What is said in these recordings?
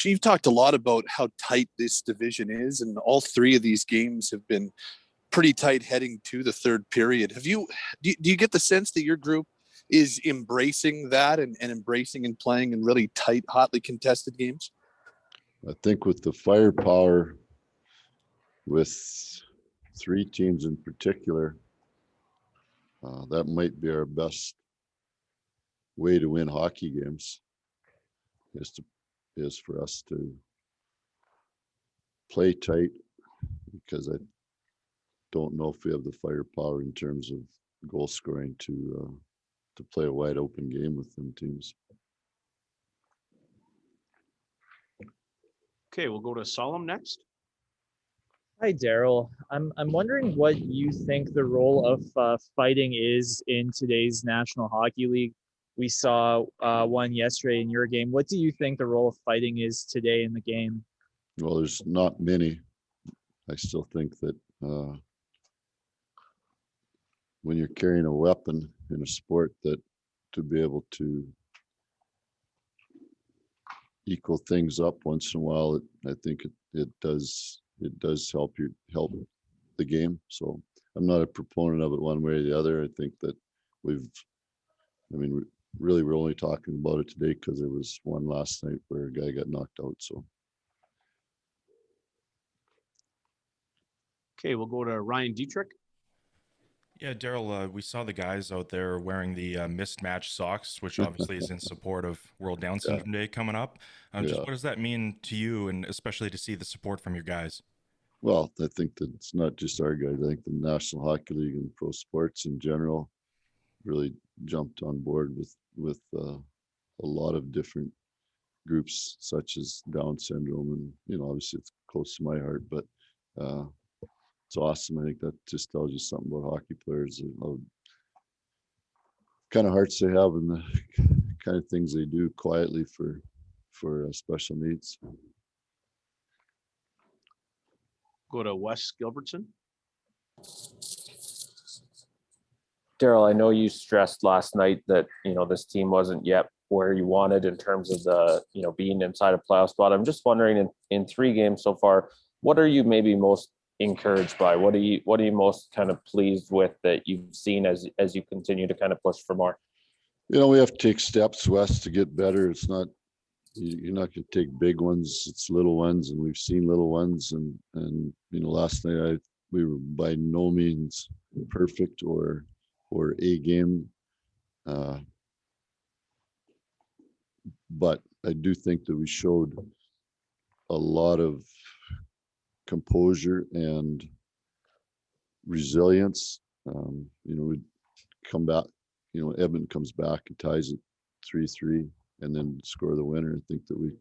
you've talked a lot about how tight this division is, and all three of these games have been pretty tight heading to the third period. Do you get the sense that your group is embracing that and embracing and playing in really tight, hotly contested games? I think with the firepower, with three teams in particular, that might be our best way to win hockey games, is for us to play tight, because I don't know if we have the firepower in terms of goal scoring to play a wide open game with them teams. Okay, we'll go to Solemn next. Hi, Darryl. I'm wondering what you think the role of fighting is in today's National Hockey League. We saw one yesterday in your game. What do you think the role of fighting is today in the game? Well, there's not many. I still think that when you're carrying a weapon in a sport, that to be able to equal things up once in a while, I think it does help the game. So I'm not a proponent of it one way or the other. I think that really we're only talking about it today because there was one last night where a guy got knocked out. So okay, we'll go to Ryan Dietrich. Yeah, Darryl, we saw the guys out there wearing the mismatched socks, which obviously is in support of World Down Syndrome Day coming up. Just what does that mean to you, and especially to see the support from your guys? Well, I think that it's not just our guys. I think the National Hockey League and pro sports in general really jumped on board with a lot of different groups, such as Down syndrome, and obviously it's close to my heart, but it's awesome. I think that just tells you something about hockey players, how kind of hearts they have and the kind of things they do quietly for special needs. Go to Wes Gilbertson. Darryl, I know you stressed last night that this team wasn't yet where you wanted in terms of the being inside a playoff spot. I'm just wondering, in 3 games so far, what are you maybe most encouraged by? What are you most kind of pleased with that you've seen as you continue to kind of push for more? We have to take steps, Wes, to get better. It's not, you're not going to take big ones. It's little ones, and we've seen little ones. And last night we were by no means perfect or a game, but I do think that we showed a lot of composure and resilience. We come back, Edmonton comes back and ties it 3-3 and then score the winner. I think that we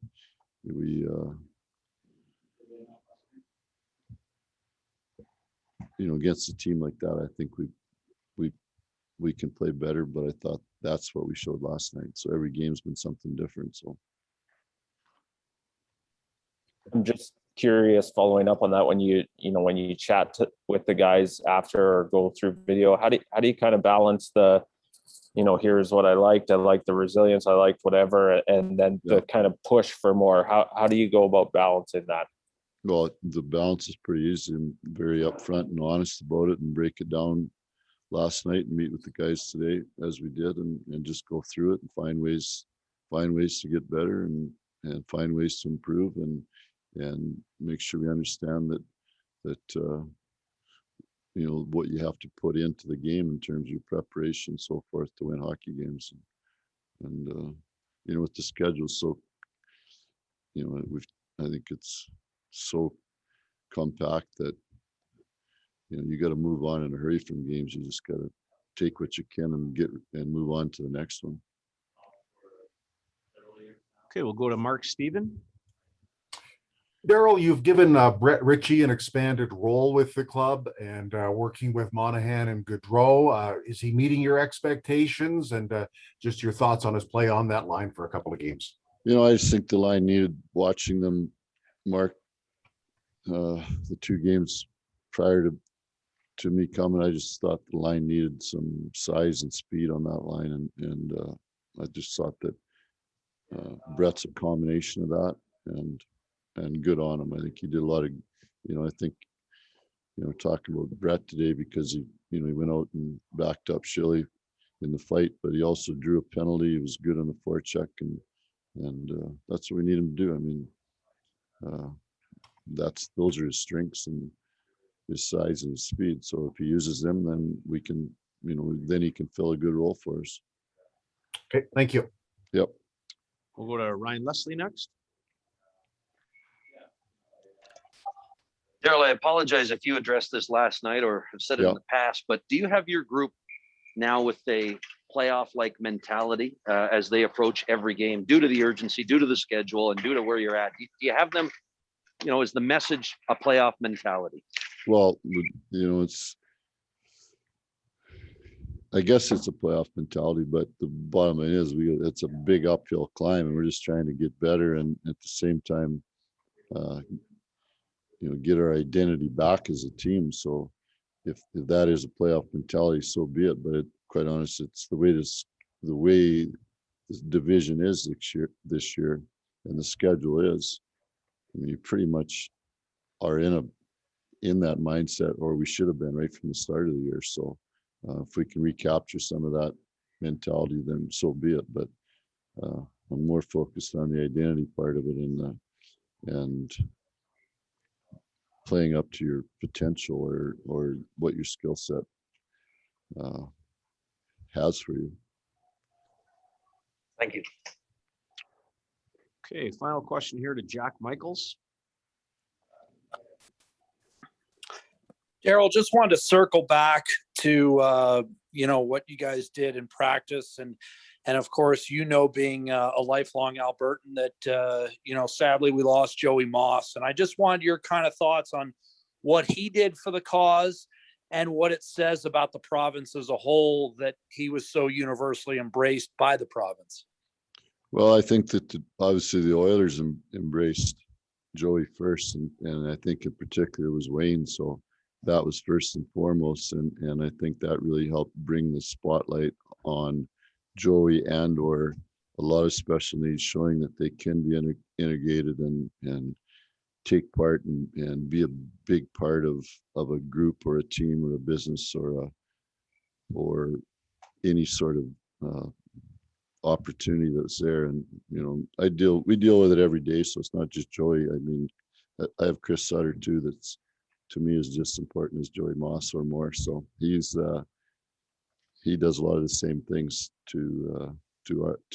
against a team like that, I think we can play better, but I thought that's what we showed last night. So every game's been something different. So I'm just curious, following up on that, when you chat with the guys after or go through video, how do you kind of balance the, here's what I liked the resilience, I liked whatever, and then the kind of push for more? How do you go about balancing that? Well, the balance is pretty easy and very upfront and honest about it, and break it down last night and meet with the guys today as we did, and just go through it and find ways to get better and find ways to improve and make sure we understand that what you have to put into the game in terms of your preparation and so forth to win hockey games. And with the schedule, so I think it's so compact that you got to move on in a hurry from games. You just got to take what you can and move on to the next one. Okay, we'll go to Mark Steven. Darryl, you've given Brett Ritchie an expanded role with the club and working with Monahan and Gaudreau. Is he meeting your expectations? And just your thoughts on his play on that line for a couple of games. I just think the line needed watching them, Mark, the 2 games prior to me coming. I just thought the line needed some size and speed on that line. And I just thought that Brett's a combination of that. and good on him. I think he did a lot of, I think, talking about Brett today because he went out and backed up Shilly in the fight, but he also drew a penalty. He was good on the forecheck, and that's what we need him to do. I mean, those are his strengths and his size and his speed. So if he uses them, then we can, then he can fill a good role for us. Okay, thank you. Yep. We'll go to Ryan Leslie next. Darryl, I apologize if you addressed this last night or have said it in the past, but do you have your group now with a playoff-like mentality as they approach every game due to the urgency, due to the schedule, and due to where you're at? Do you have them, is the message a playoff mentality? Well, I guess it's a playoff mentality, but the bottom line is it's a big uphill climb, and we're just trying to get better and at the same time, get our identity back as a team. So if that is a playoff mentality, so be it. But quite honestly, it's the way this division is this year, and the schedule is. I mean, you pretty much are in that mindset, or we should have been right from the start of the year. So if we can recapture some of that mentality, then so be it. But I'm more focused on the identity part of it and playing up to your potential or what your skill set has for you. Thank you. Okay, final question here to Jack Michaels. Darryl, just wanted to circle back to what you guys did in practice, and of course, being a lifelong Albertan, that sadly we lost Joey Moss, and I just wanted your kind of thoughts on what he did for the cause and what it says about the province as a whole that he was so universally embraced by the province. Well, I think that obviously the Oilers embraced Joey first, and I think in particular it was Wayne. So that was first and foremost, and I think that really helped bring the spotlight on Joey or a lot of special needs, showing that they can be integrated and take part and be a big part of a group or a team or a business or any sort of opportunity that's there. And we deal with it every day, so it's not just Joey. I mean, I have Chris Sutter too, that's to me is just as important as Joey Moss or more. So he does a lot of the same things to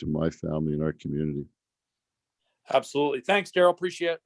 my family and our community. Absolutely. Thanks, Darryl. Appreciate it.